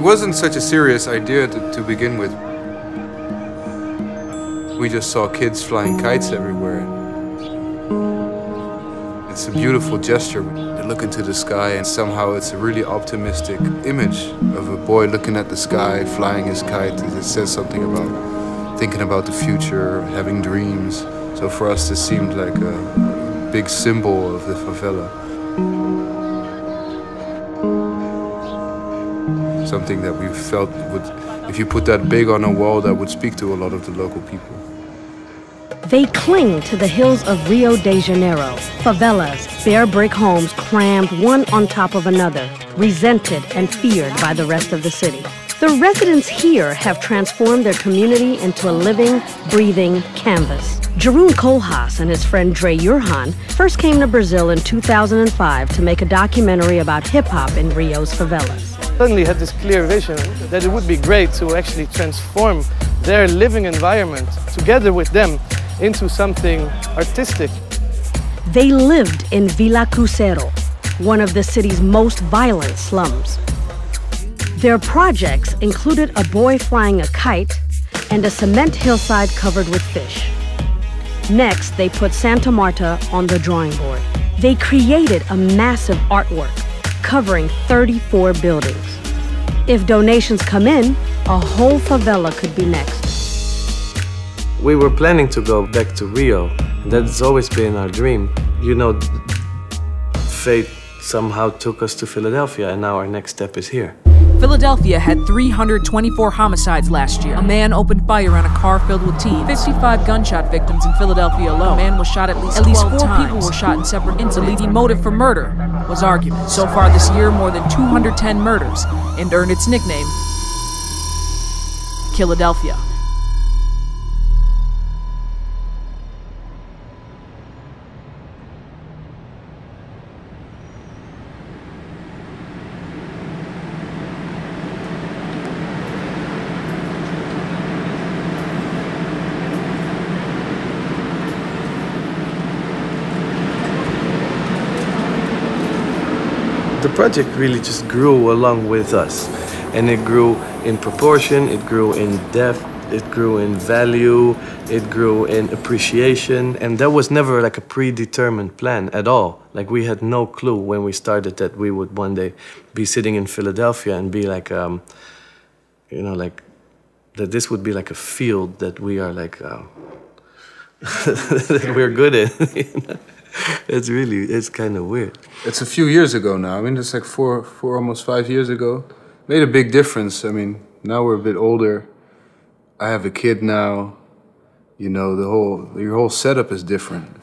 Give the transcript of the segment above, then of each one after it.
wasn't such a serious idea to begin with. We just saw kids flying kites everywhere. It's a beautiful gesture. They look into the sky and somehow it's a really optimistic image of a boy looking at the sky, flying his kite. It says something about thinking about the future, having dreams. So for us, this seemed like a big symbol of the favela. Something that we felt would, if you put that big on a wall, that would speak to a lot of the local people. They cling to the hills of Rio de Janeiro, favelas, bare brick homes crammed one on top of another, resented and feared by the rest of the city. The residents here have transformed their community into a living, breathing canvas. Jeroen Koolhaas and his friend Urhahn first came to Brazil in 2005 to make a documentary about hip-hop in Rio's favelas. Suddenly had this clear vision that it would be great to actually transform their living environment together with them into something artistic. They lived in Vila Cruzeiro, one of the city's most violent slums. Their projects included a boy flying a kite and a cement hillside covered with fish. Next, they put Santa Marta on the drawing board. They created a massive artwork covering 34 buildings. If donations come in, a whole favela could be next. We were planning to go back to Rio. That's always been our dream. You know, fate somehow took us to Philadelphia, and now our next step is here. Philadelphia had 324 homicides last year. A man opened fire on a car filled with teens. 55 gunshot victims in Philadelphia alone. A man was shot at least 4 people were shot in separate incidents. The leading motive for murder was argument. So far this year, more than 210 murders, and earned its nickname, Philadelphia. The project really just grew along with us, and it grew in proportion, it grew in depth, it grew in value, it grew in appreciation, and that was never like a predetermined plan at all. Like, we had no clue when we started that we would one day be sitting in Philadelphia and be like, you know, like, that this would be like a field that we are like, that we're good at. You know? It's kind of weird. It's a few years ago now. I mean, it's like almost 5 years ago. Made a big difference. I mean, now we're a bit older. I have a kid now. You know, your whole setup is different.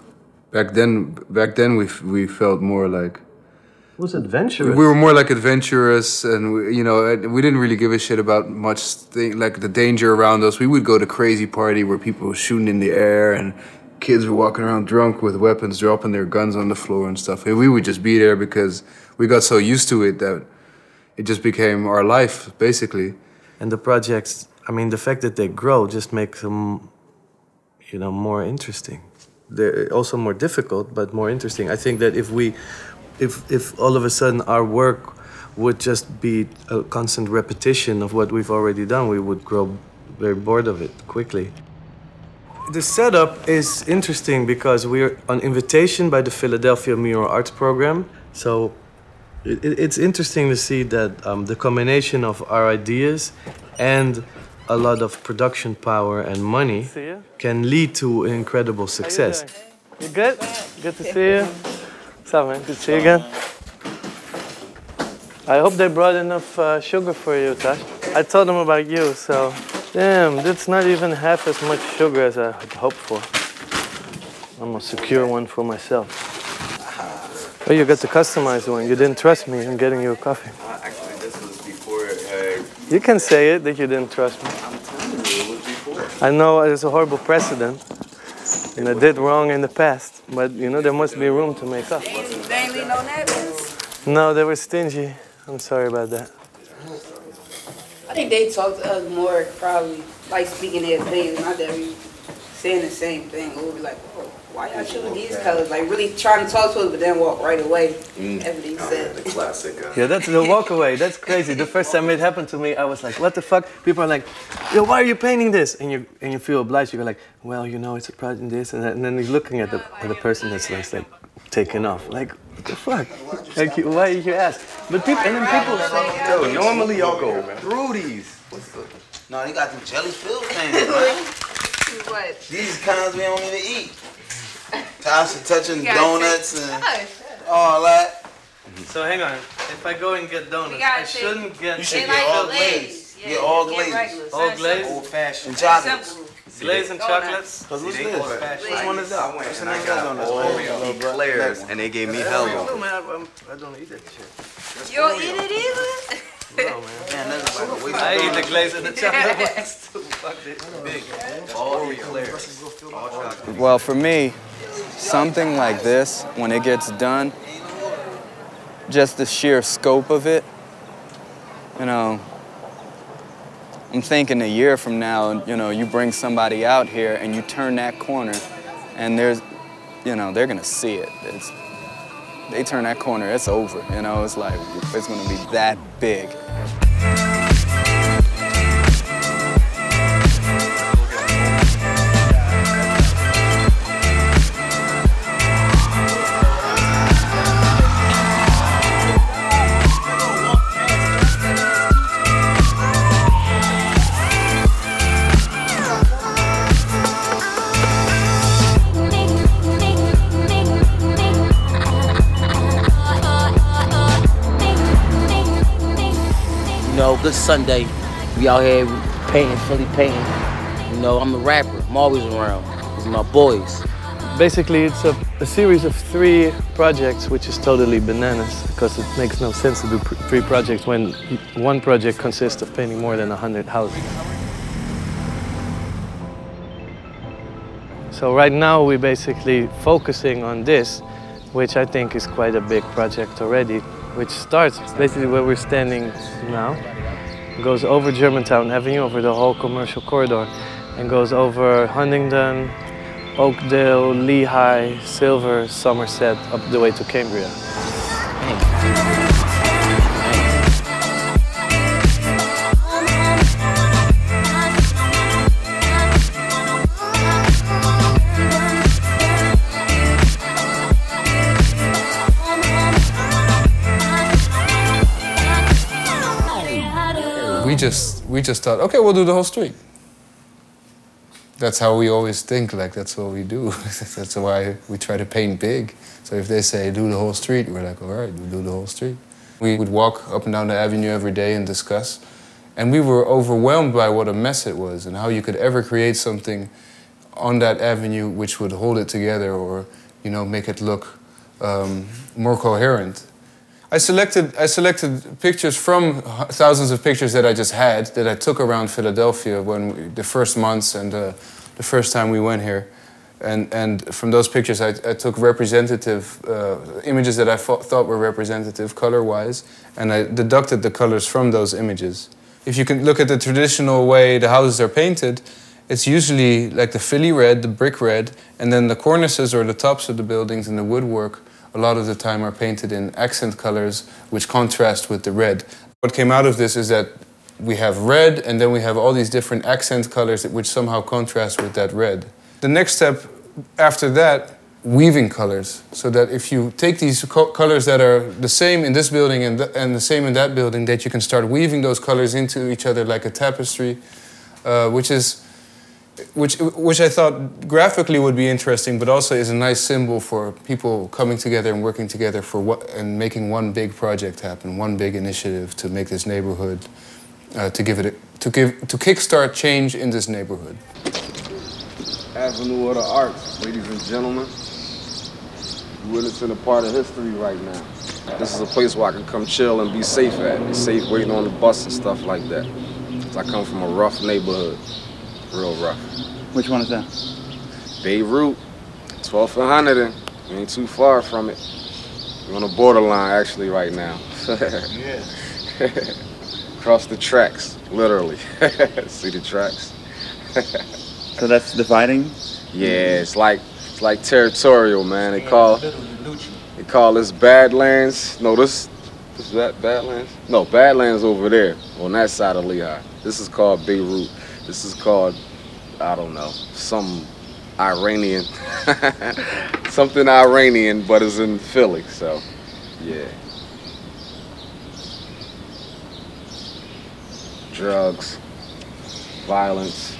Back then we felt more like, it was adventurous. We were more like adventurous, and we didn't really give a shit about much like the danger around us. We would go to crazy party where people were shooting in the air and kids were walking around drunk with weapons, dropping their guns on the floor and stuff. And we would just be there because we got so used to it that it just became our life, basically. And the projects, I mean, the fact that they grow just makes them, you know, more interesting. They're also more difficult, but more interesting. I think that if all of a sudden our work would just be a constant repetition of what we've already done, we would grow very bored of it quickly. The setup is interesting because we're on invitation by the Philadelphia Mural Arts Program. So it's interesting to see that the combination of our ideas and a lot of production power and money can lead to incredible success. You good? Good to see you. What's up, man? Good to see you again. I hope they brought enough sugar for you, Tash. I told them about you, so... Damn, that's not even half as much sugar as I had hoped for. I'm gonna secure one for myself. Oh, you got the customized one. You didn't trust me in getting you a coffee. Actually, this was before You can say it, that you didn't trust me. I'm telling you, it was before. I know it's a horrible precedent, and I did wrong in the past, but, you know, there must be room to make up. They ain't leave no napkins? No, they were stingy. I'm sorry about that. I think they talk to us more, probably, like speaking their opinions, not that we saying the same thing. We'll be like, oh, why y'all choosing these colors? Like really trying to talk to us, but then walk right away. Everything said. The classic. Yeah, that's the walk away. That's crazy. The first time it happened to me, I was like, what the fuck? People are like, yo, why are you painting this? And you feel obliged. You go like, well, you know, it's a project this and that. And then you're looking at the person that's like taking off. Like, what the fuck? Like, why did you ask? But people, and then people say, Yo, normally y'all go through these. No, they got them jelly-filled things, man. What? These kinds we don't even eat. Tasha touching donuts and all that. so hang on. If I go and get donuts, I shouldn't get. You should They get like all glazed. glazed. Yeah, Get all get glazed. regular. All It's glazed? Old-fashioned chocolates. simple. Glaze and chocolates. Cause what's They this? go fast. Which one is that? I went What's the and I name got of that all on the eclairs, and they gave me hell No, on. man, I don't eat that shit. You don't eat it either? No, man. Man, that's like a waste I of eat the glaze and the chocolate ones too. Fuck it. big. All eclairs. All chocolate. Well, for me, something like this, when it gets done, just the sheer scope of it, you know, I'm thinking a year from now, you know, you bring somebody out here and you turn that corner and there's, you know, they're gonna see it. They turn that corner, it's over, you know, it's like, it's gonna be that big. You know, this Sunday, we out here painting, Philly painting. You know, I'm a rapper. I'm always around. These are my boys. Basically, it's a series of 3 projects, which is totally bananas, because it makes no sense to do 3 projects when one project consists of painting more than 100 houses. So right now, we're basically focusing on this, which I think is quite a big project already, which starts basically where we're standing now. It goes over Germantown Avenue, over the whole commercial corridor, and goes over Huntingdon, Oakdale, Lehigh, Silver, Somerset, up the way to Cambria. We just thought, okay, we'll do the whole street. That's how we always think, like that's what we do. That's why we try to paint big. So if they say do the whole street, we're like, all right, we'll do the whole street. We would walk up and down the avenue every day and discuss. And we were overwhelmed by what a mess it was and how you could ever create something on that avenue which would hold it together or, you know, make it look more coherent. I selected pictures from thousands of pictures that I just had, that I took around Philadelphia the first months and the first time we went here. And from those pictures I took representative images that I thought were representative color-wise, and I deducted the colors from those images. If you can look at the traditional way the houses are painted, it's usually like the Philly red, the brick red, and then the cornices or the tops of the buildings and the woodwork a lot of the time are painted in accent colors which contrast with the red. What came out of this is that we have red and then we have all these different accent colors which somehow contrast with that red. The next step after that, weaving colors, so that if you take these colors that are the same in this building and the same in that building, that you can start weaving those colors into each other like a tapestry, which I thought graphically would be interesting, but also is a nice symbol for people coming together and working together and making one big project happen, one big initiative to make this neighborhood, to kickstart change in this neighborhood. Avenue of the Arts, ladies and gentlemen. We're witnessing a part of history right now. This is a place where I can come chill and be safe at. Be safe waiting on the bus and stuff like that. 'Cause I come from a rough neighborhood. Real rough. Which one is that? Beirut, 12th and Huntingdon. We ain't too far from it. We're on the borderline actually right now. Yeah. Across the tracks, literally. See the tracks? So that's dividing Yeah, it's like territorial, man. They call this Badlands. No, this is that Badlands? No, Badlands over there on that side of Lehigh. This is called Beirut. This is called, I don't know, some Iranian, something Iranian, but it's in Philly, so yeah. Drugs, violence,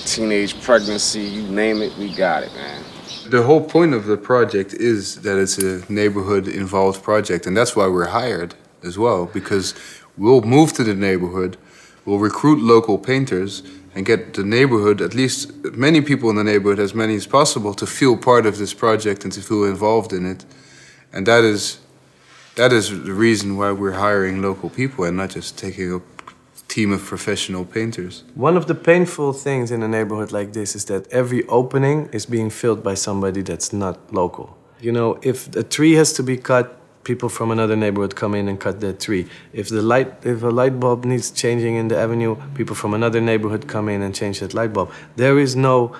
teenage pregnancy, you name it, we got it, man. The whole point of the project is that it's a neighborhood-involved project, and that's why we're hired as well, because we'll move to the neighborhood, we'll recruit local painters, and get the neighborhood, at least many people in the neighborhood, as many as possible, to feel part of this project and to feel involved in it. And that is the reason why we're hiring local people and not just taking a team of professional painters. One of the painful things in a neighborhood like this is that every opening is being filled by somebody that's not local. You know, if a tree has to be cut, people from another neighborhood come in and cut that tree. If a light bulb needs changing in the avenue, people from another neighborhood come in and change that light bulb. There is no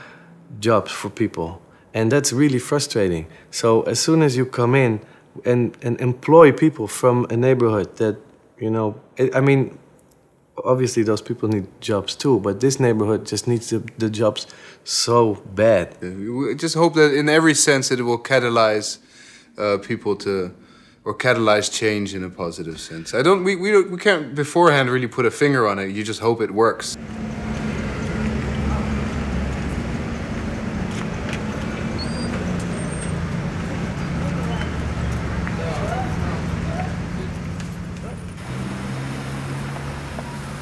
jobs for people, and that's really frustrating. So as soon as you come in and employ people from a neighborhood that, you know, I mean, obviously those people need jobs too, but this neighborhood just needs the jobs so bad. We just hope that in every sense it will catalyze people to, or catalyze change in a positive sense. We can't beforehand really put a finger on it. You just hope it works.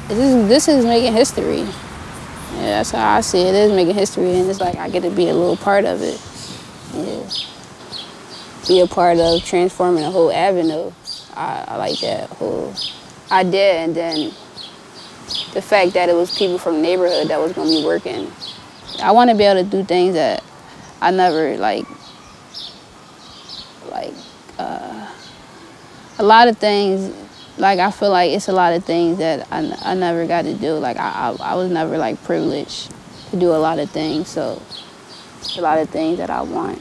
This is making history. Yeah, that's how I see it. It is making history, and it's like I get to be a little part of it. Yeah. Be a part of transforming the whole avenue. I like that whole idea, and then the fact that it was people from the neighborhood that was gonna be working. I want to be able to do things that I never a lot of things. Like, I feel like it's a lot of things that I never got to do. Like, I was never, like, privileged to do a lot of things, so it's a lot of things that I want.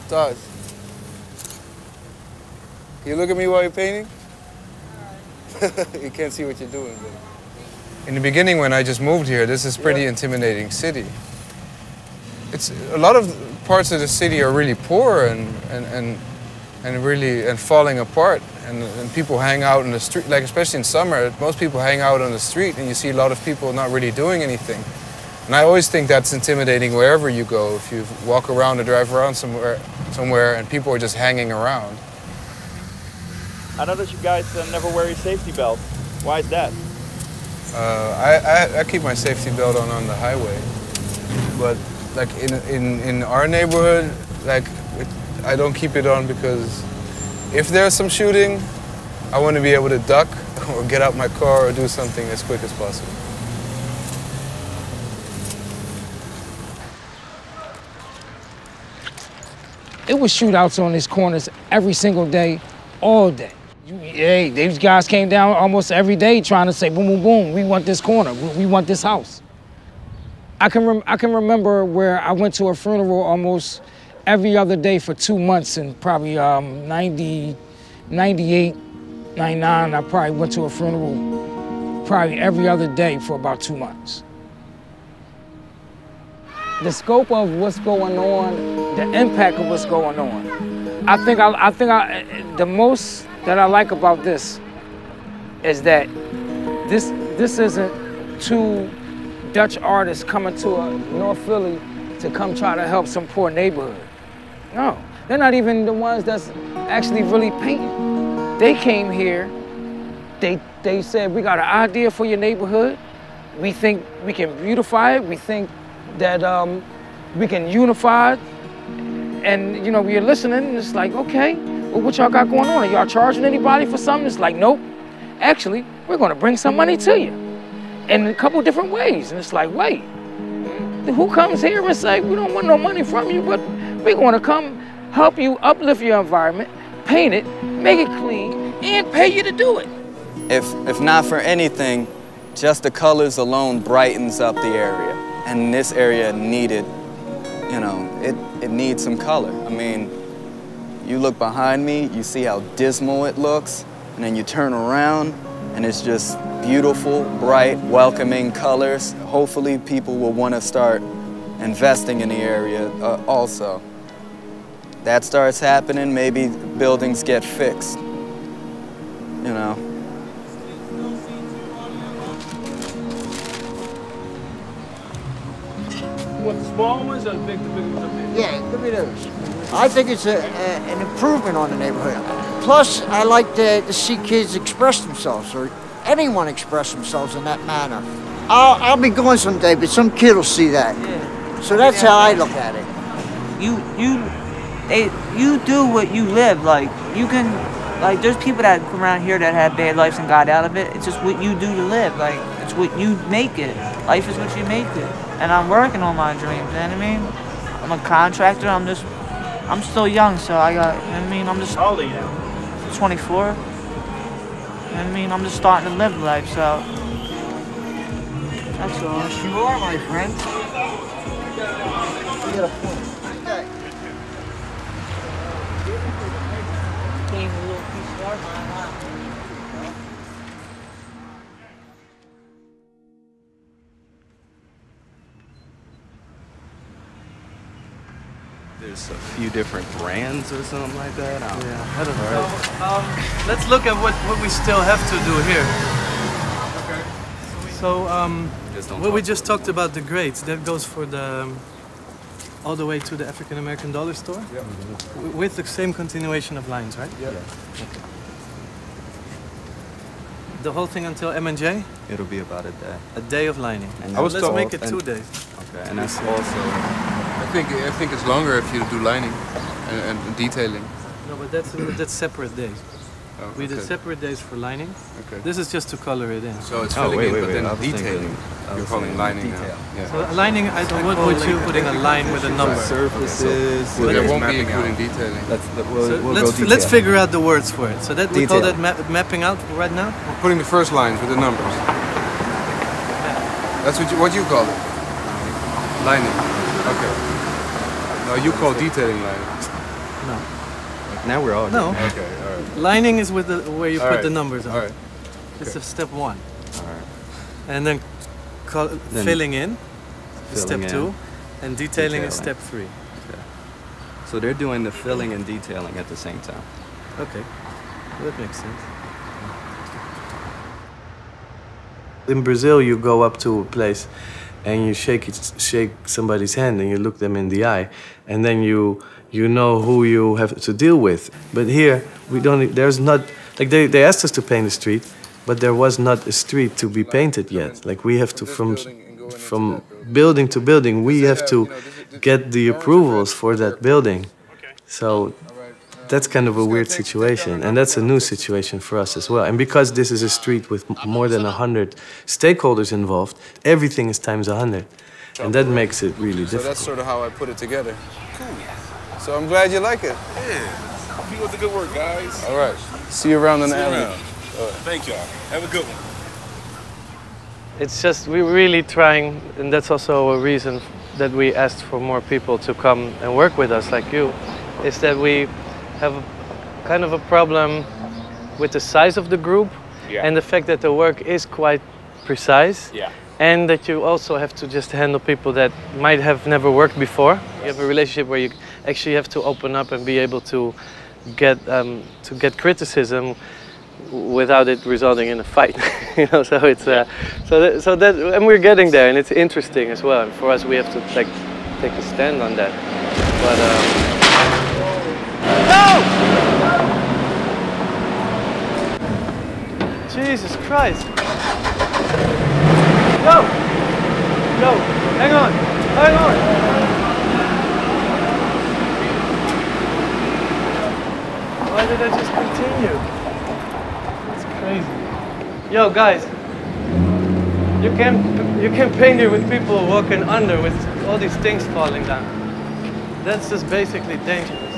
Taj, can you look at me while you're painting? You can't see what you're doing, but... In the beginning, when I just moved here, this is a pretty intimidating city. It's a lot of parts of the city are really poor and falling apart, and people hang out in the street, like especially in summer. Most people hang out on the street, and you see a lot of people not really doing anything. And I always think that's intimidating wherever you go. If you walk around or drive around somewhere, and people are just hanging around. I know that you guys never wear your safety belt. Why is that? I keep my safety belt on the highway, but like in our neighborhood, like I don't keep it on because if there's some shooting, I want to be able to duck or get out my car or do something as quick as possible. It was shootouts on these corners every single day, all day. Hey, these guys came down almost every day trying to say, boom, boom, boom, we want this corner, we want this house. I can remember where I went to a funeral almost every other day for 2 months, and probably 90, 98, 99, I probably went to a funeral probably every other day for about 2 months. The scope of what's going on, the impact of what's going on. I think the most that I like about this is that this isn't two Dutch artists coming to North Philly to come try to help some poor neighborhood. No, they're not even the ones that's actually really painting. They came here, they said, we got an idea for your neighborhood. We think we can beautify it. We think that we can unify it. And, you know, we're listening, and it's like, okay, well, what y'all got going on? Are y'all charging anybody for something? It's like, nope. Actually, we're gonna bring some money to you in a couple different ways. And it's like, wait, who comes here and say, we don't want no money from you, but we're gonna come help you uplift your environment, paint it, make it clean, and pay you to do it. If not for anything, just the colors alone brightens up the area. And this area needed, you know, it needs some color. I mean, you look behind me, you see how dismal it looks, and then you turn around, and it's just beautiful, bright, welcoming colors. Hopefully people will want to start investing in the area also. That starts happening, maybe buildings get fixed, you know. You want the small ones or the big ones up there? Yeah, give me those. I think it's an improvement on the neighborhood. Plus, I like to see kids express themselves, or anyone express themselves in that manner. I'll be going someday, but some kid will see that. Yeah. So that's how I look at it. You do what you live. Like, you can, like, there's people that come around here that have bad lives and got out of it. It's just what you do to live. Like, it's what you make it. Life is what you make it. And I'm working on my dreams, you know what I mean? I'm a contractor, I'm still young, so I got, you know what I mean? I'm just... How old are you? 24. You know what I mean? I'm just starting to live life, so... That's all. Yes, you are, my friend. You got a point. Came a little piece of art, man. There's a few different brands or something like that. I don't know. Let's look at what we still have to do here. Okay. So, what we just talked about, the grades, that goes for the all the way to the African American dollar store? Yeah. With the same continuation of lines, right? Yeah. Okay. The whole thing until M&J? It'll be about a day. A day of lining. And let's make it 2 days. Okay, and that's also... I think it's longer if you do lining and detailing. No, but that's separate days. Oh, we did okay. separate days for lining. Okay. This is just to color it in. So it's filling in, but then detailing. You're calling lining now. Yeah. So lining, what would you putting a line with a number? Surfaces. So there won't be including detailing. Let's figure out the words for it. So that we call that mapping out right now. We're putting the first lines with the numbers. That's what you call it. Lining. Okay. No, you call detailing lining. No. Now we're all no. Okay. All right. Lining is with where you put the numbers on. All right. This is step 1. All right. And then filling in, step 2, and detailing is step 3. Okay. So they're doing the filling and detailing at the same time. Okay, that makes sense. In Brazil, you go up to a place and you shake somebody's hand and you look them in the eye, and then you know who you have to deal with. But here, we don't. There's not like they asked us to paint the street, but there was not a street to be painted yet. Like we have to from building to building, we have to get the approvals for that building. So that's kind of a weird situation, and that's a new situation for us as well. And because this is a street with more than 100 stakeholders involved, everything is times 100, and that makes it really difficult. So that's sort of how I put it together. Cool. So I'm glad you like it. Yeah. Keep up the good work, guys. All right. See you around on the avenue. Thank y'all. Have a good one. It's just, we're really trying, and that's also a reason that we asked for more people to come and work with us, like you, is that we have kind of a problem with the size of the group and the fact that the work is quite precise. And that you also have to just handle people that might have never worked before. You have a relationship where you actually have to open up and be able to get criticism without it resulting in a fight. You know, so it's so that and we're getting there, and it's interesting as well. And for us, we have to like take a stand on that. But no! Jesus Christ! Yo! Yo! Hang on! Hang on! Why did I just continue? That's crazy. Yo, guys! You can paint here with people walking under with all these things falling down. That's just basically dangerous.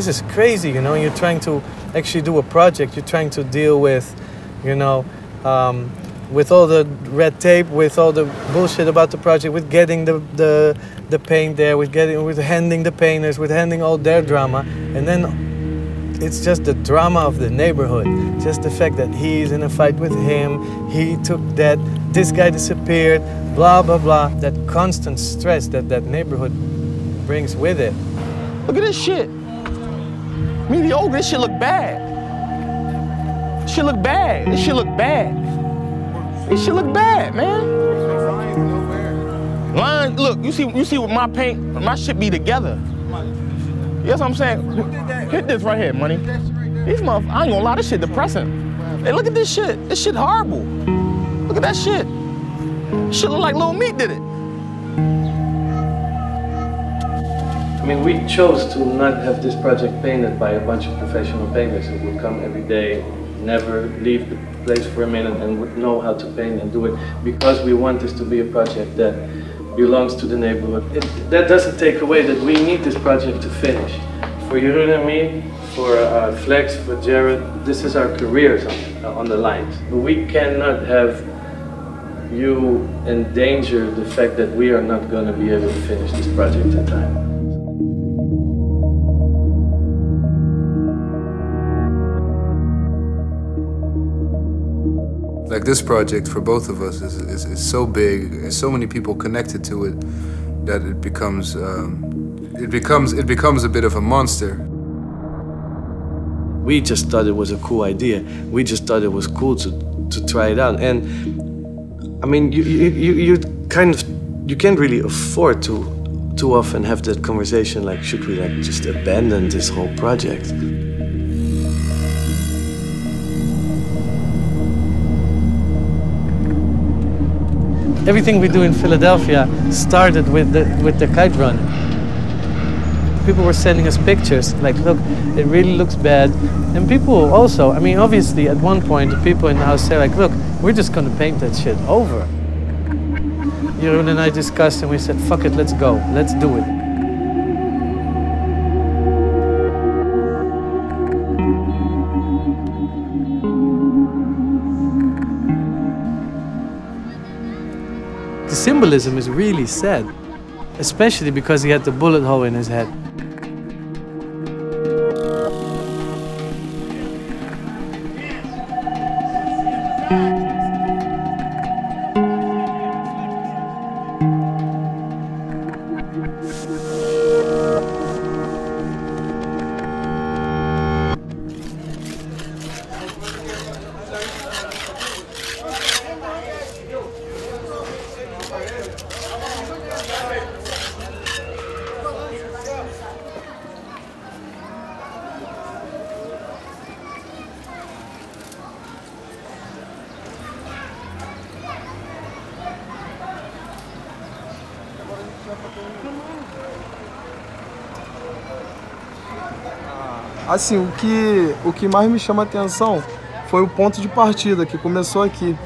this is crazy, you know. You're trying to actually do a project. You're trying to deal with, you know, with all the red tape, with all the bullshit about the project, with getting the paint there, with handing the painters, with handing all their drama, and then it's just the drama of the neighborhood. Just the fact that he's in a fight with him, he took that, this guy disappeared, blah, blah, blah. That constant stress that that neighborhood brings with it. Look at this shit. Mediocre, this shit look bad. This shit look bad. This shit look bad. This shit look bad, man. Line, look, you see with my paint, my shit be together. You know what I'm saying? Hit this right here, money. These motherfuckers, I ain't gonna lie, this shit depressing. Hey, look at this shit. This shit horrible. Look at that shit. This shit look like Lil Meat did it. I mean, we chose to not have this project painted by a bunch of professional painters who would come every day, never leave the place for a minute and would know how to paint and do it, because we want this to be a project that belongs to the neighborhood. That doesn't take away that we need this project to finish. For Jeroen and me, for Flex, for Jared, this is our careers on the lines. We cannot have you endanger the fact that we are not going to be able to finish this project in time. Like this project for both of us is so big, there's so many people connected to it that it becomes a bit of a monster. We just thought it was a cool idea. We just thought it was cool to try it out. And I mean, you can't really afford to too often have that conversation like, should we like just abandon this whole project? Everything we do in Philadelphia started with the kite run. People were sending us pictures, like, look, it really looks bad. And people also, I mean, obviously at one point, the people in the house say, like, look, we're just gonna paint that shit over. Jeroen and I discussed and we said, fuck it, let's go, let's do it. The symbolism is really sad, especially because he had the bullet hole in his head. Assim, o que mais me chama a atenção foi o ponto de partida, que começou aqui.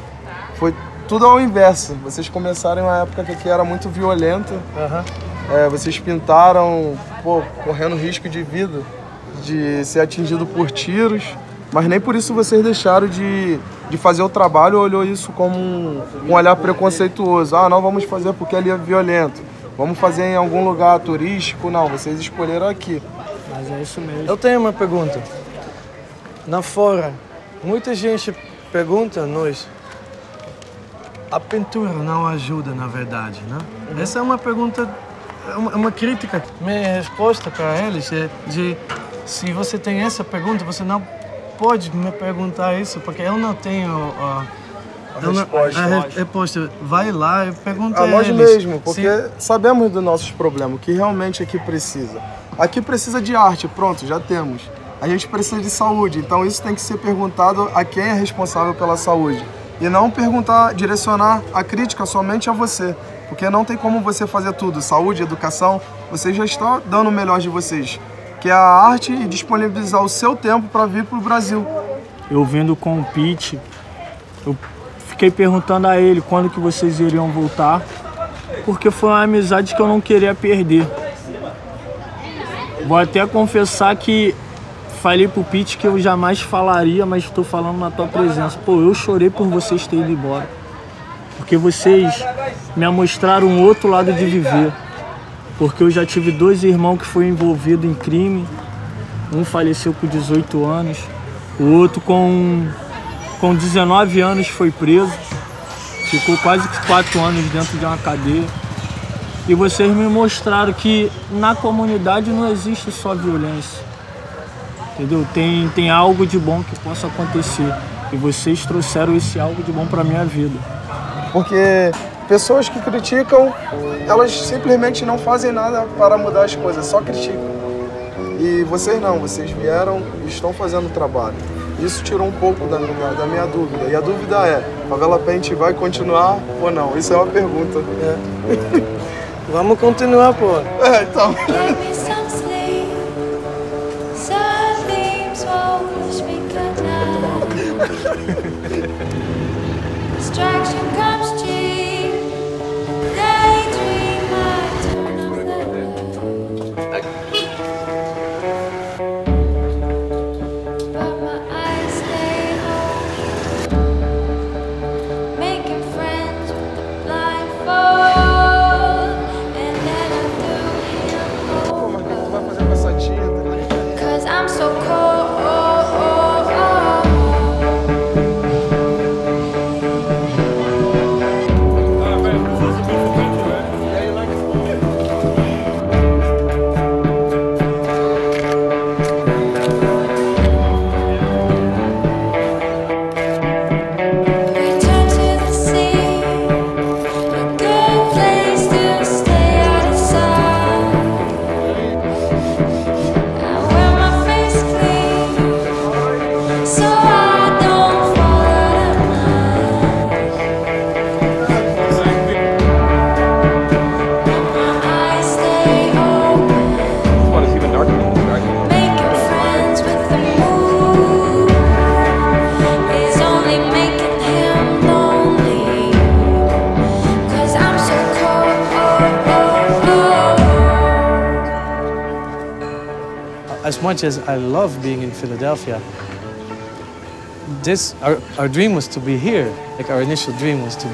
Foi tudo ao inverso. Vocês começaram em uma época que aqui era muito violenta. Vocês pintaram, pô, correndo risco de vida, de ser atingido por tiros, mas nem por isso vocês deixaram de fazer o trabalho ou olhou isso como um olhar preconceituoso. Ah, não vamos fazer porque ali é violento. Vamos fazer em algum lugar turístico. Não, vocês escolheram aqui. Mas é isso mesmo. Eu tenho uma pergunta. Na fora, muita gente pergunta-nos, a pintura não ajuda, na verdade, né? Essa é uma pergunta, uma crítica. Minha resposta para eles é de, se você tem essa pergunta, você não pode me perguntar isso, porque eu não tenho a resposta. Vai lá e pergunta a nós eles. mesmo, porque sabemos dos nossos problemas, o que realmente aqui precisa. Aqui precisa de arte, pronto, já temos. A gente precisa de saúde, então isso tem que ser perguntado a quem é responsável pela saúde. E não perguntar, direcionar a crítica somente a você, porque não tem como você fazer tudo. Saúde, educação, vocês já estão dando o melhor de vocês, que é a arte e disponibilizar o seu tempo para vir para o Brasil. Eu vindo com o Pete, eu fiquei perguntando a ele quando que vocês iriam voltar, porque foi uma amizade que eu não queria perder. Vou até confessar que falei pro Pete que eu jamais falaria, mas estou falando na tua presença. Pô, eu chorei por vocês terem ido embora. Porque vocês me mostraram um outro lado de viver. Porque eu já tive 2 irmãos que foram envolvidos em crime. Um faleceu com 18 anos. O outro com 19 anos foi preso. Ficou quase 4 anos dentro de uma cadeia. E vocês me mostraram que na comunidade não existe só violência. Entendeu? Tem algo de bom que possa acontecer. E vocês trouxeram esse algo de bom para minha vida. Porque pessoas que criticam, elas simplesmente não fazem nada para mudar as coisas, só criticam. E vocês não, vocês vieram e estão fazendo o trabalho. Isso tirou um pouco da minha dúvida. E a dúvida é, a Favela Paint vai continuar ou não? Isso é uma pergunta. Vamos continuar, pô. Então. As much as I love being in Philadelphia, our dream was to be here. Like our initial dream was to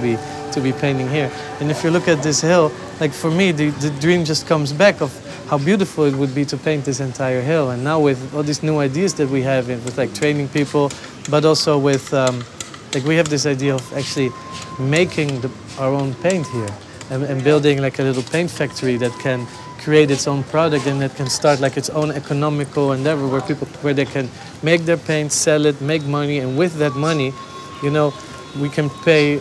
be painting here. And if you look at this hill, like for me, the dream just comes back of how beautiful it would be to paint this entire hill. And now with all these new ideas that we have, with like training people, but also with like we have this idea of actually making our own paint here and building like a little paint factory that can create its own product and that can start like its own economical endeavor where they can make their paint, sell it, make money, and with that money, you know, we can pay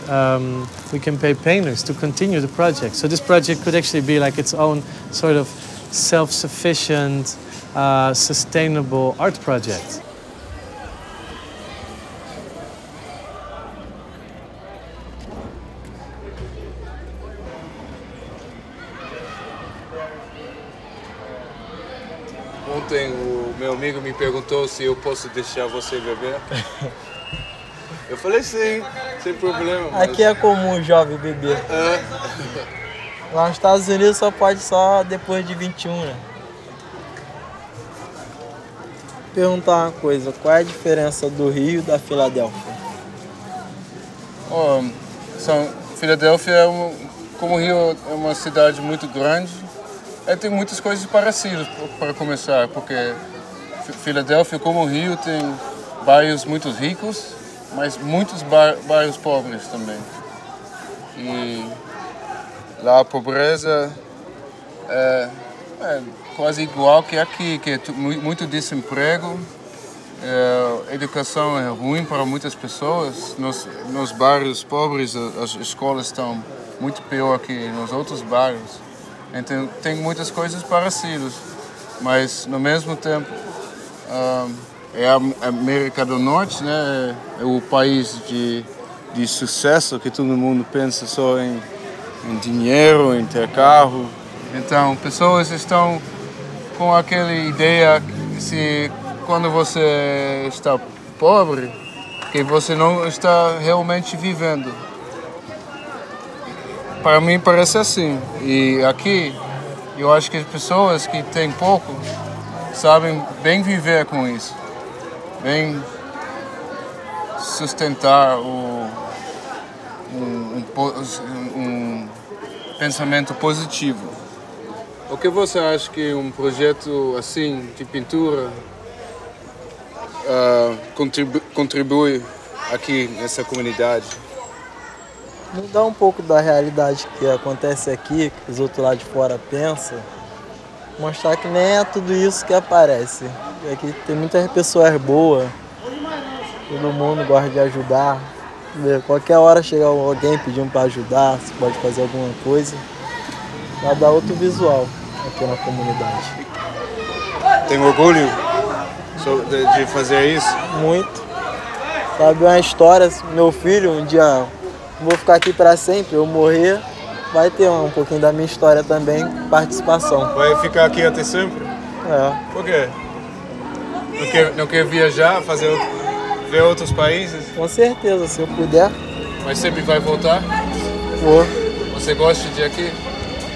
painters to continue the project. So this project could actually be like its own sort of self-sufficient, sustainable art project. Ontem o meu amigo me perguntou se eu posso deixar você beber. Eu falei sim, sem problema. Mas... Aqui é comum o jovem beber. Lá nos Estados Unidos pode só depois de 21, né? Perguntar uma coisa, qual é a diferença do Rio e da Filadélfia? Filadélfia, como o Rio é uma cidade muito grande, tem muitas coisas parecidas para começar, porque Filadélfia, como o Rio, tem bairros muito ricos, mas muitos bairros pobres também. E lá a pobreza é quase igual que aqui, que é muito desemprego, a educação é ruim para muitas pessoas. Nos bairros pobres as escolas estão muito pior que nos outros bairros. Então tem muitas coisas parecidas, mas no mesmo tempo é a América do Norte, né? É o país de sucesso, que todo mundo pensa só em dinheiro, em ter carro. Então pessoas estão com aquela ideia que quando você está pobre, que você não está realmente vivendo. Para mim parece assim. E aqui, eu acho que as pessoas que têm pouco sabem bem viver com isso, bem sustentar um pensamento positivo. O que você acha que um projeto assim de pintura contribui aqui nessa comunidade? Mudar um pouco da realidade que acontece aqui, que os outros lá de fora pensam, mostrar que nem é tudo isso que aparece. Aqui tem muitas pessoas boas, todo mundo gosta de ajudar. Qualquer hora chega alguém pedindo para ajudar, se pode fazer alguma coisa, vai dar outro visual aqui na comunidade. Tem orgulho de fazer isso? Muito. Sabe uma história, meu filho, um dia vou ficar aqui para sempre, eu morrer, vai ter um pouquinho da minha história também, participação. Vai ficar aqui até sempre? É. Por quê? Não quer viajar, ver outros países? Com certeza, se eu puder. Mas sempre vai voltar? Vou. Você gosta de aqui?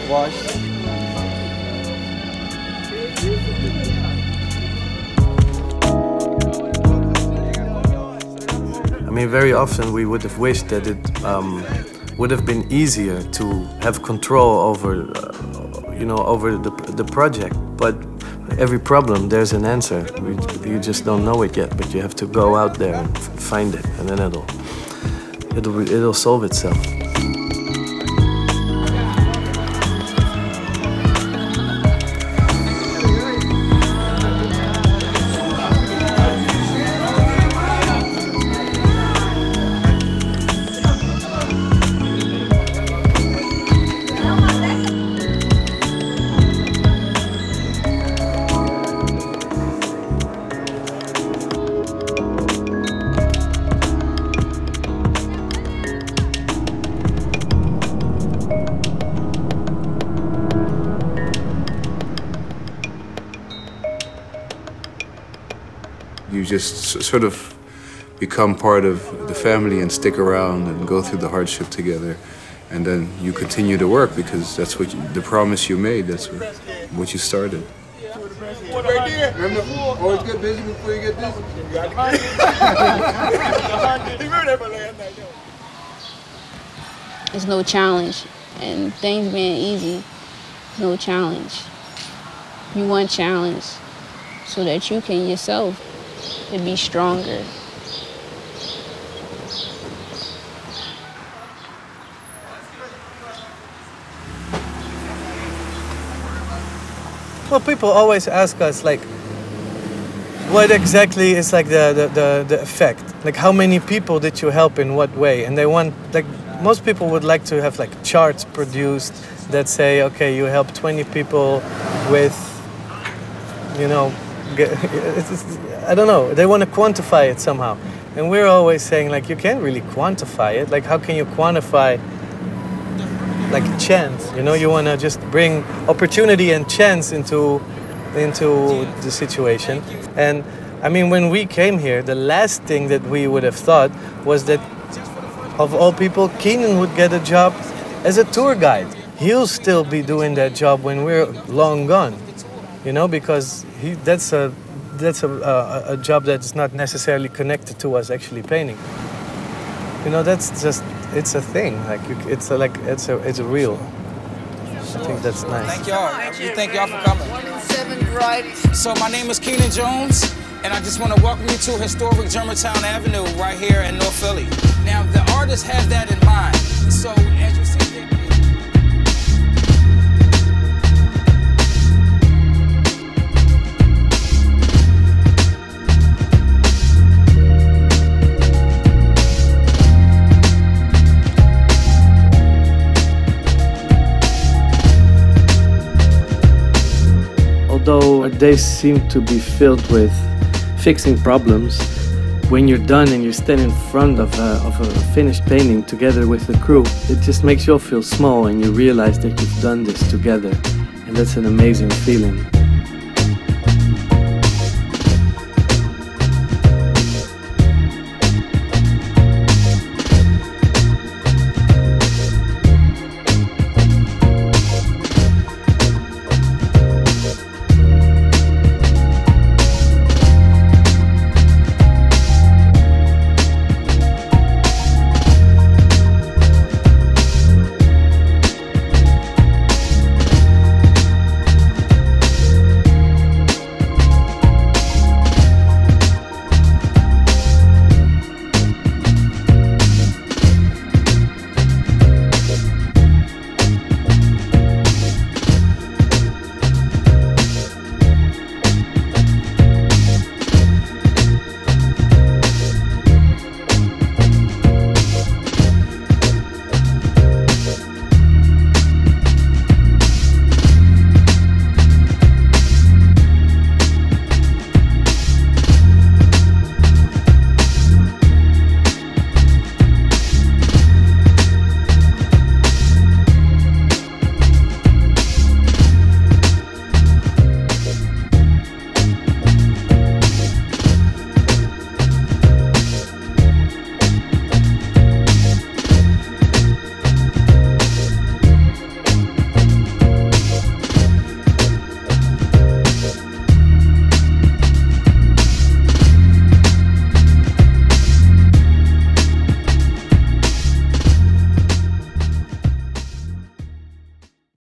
Gosto. I mean, very often we would have wished that it would have been easier to have control over, over the project. But every problem, there's an answer. You just don't know it yet, but you have to go out there and find it, and then it'll solve itself. You just sort of become part of the family and stick around and go through the hardship together. And then you continue to work because that's what the promise you made, that's what you started. Remember, always get busy before you get busy. There's no challenge, and things being easy, no challenge. You want challenge so that you can yourself to be stronger. Well, people always ask us, like, what exactly is like the effect? Like, how many people did you help in what way? And they want, like, most people would like to have like charts produced that say, okay, you help 20 people with, I don't know, they want to quantify it somehow. And we're always saying, like, you can't really quantify it. Like, how can you quantify, like, chance? You want to just bring opportunity and chance into the situation. And I mean, when we came here, the last thing that we would have thought was that, of all people, Keenan would get a job as a tour guide. He'll still be doing that job when we're long gone, because that's a job that's not necessarily connected to us actually painting. That's just, it's a thing. Like, it's a real. I think that's nice. Thank y'all. Thank y'all for coming. So my name is Keenan Jones, and I just want to welcome you to historic Germantown Avenue right here in North Philly. Now, the artists have that in mind. So as you see, although our days seem to be filled with fixing problems, when you're done and you stand in front of a finished painting together with the crew, it just makes you all feel small and you realize that you've done this together. And that's an amazing feeling.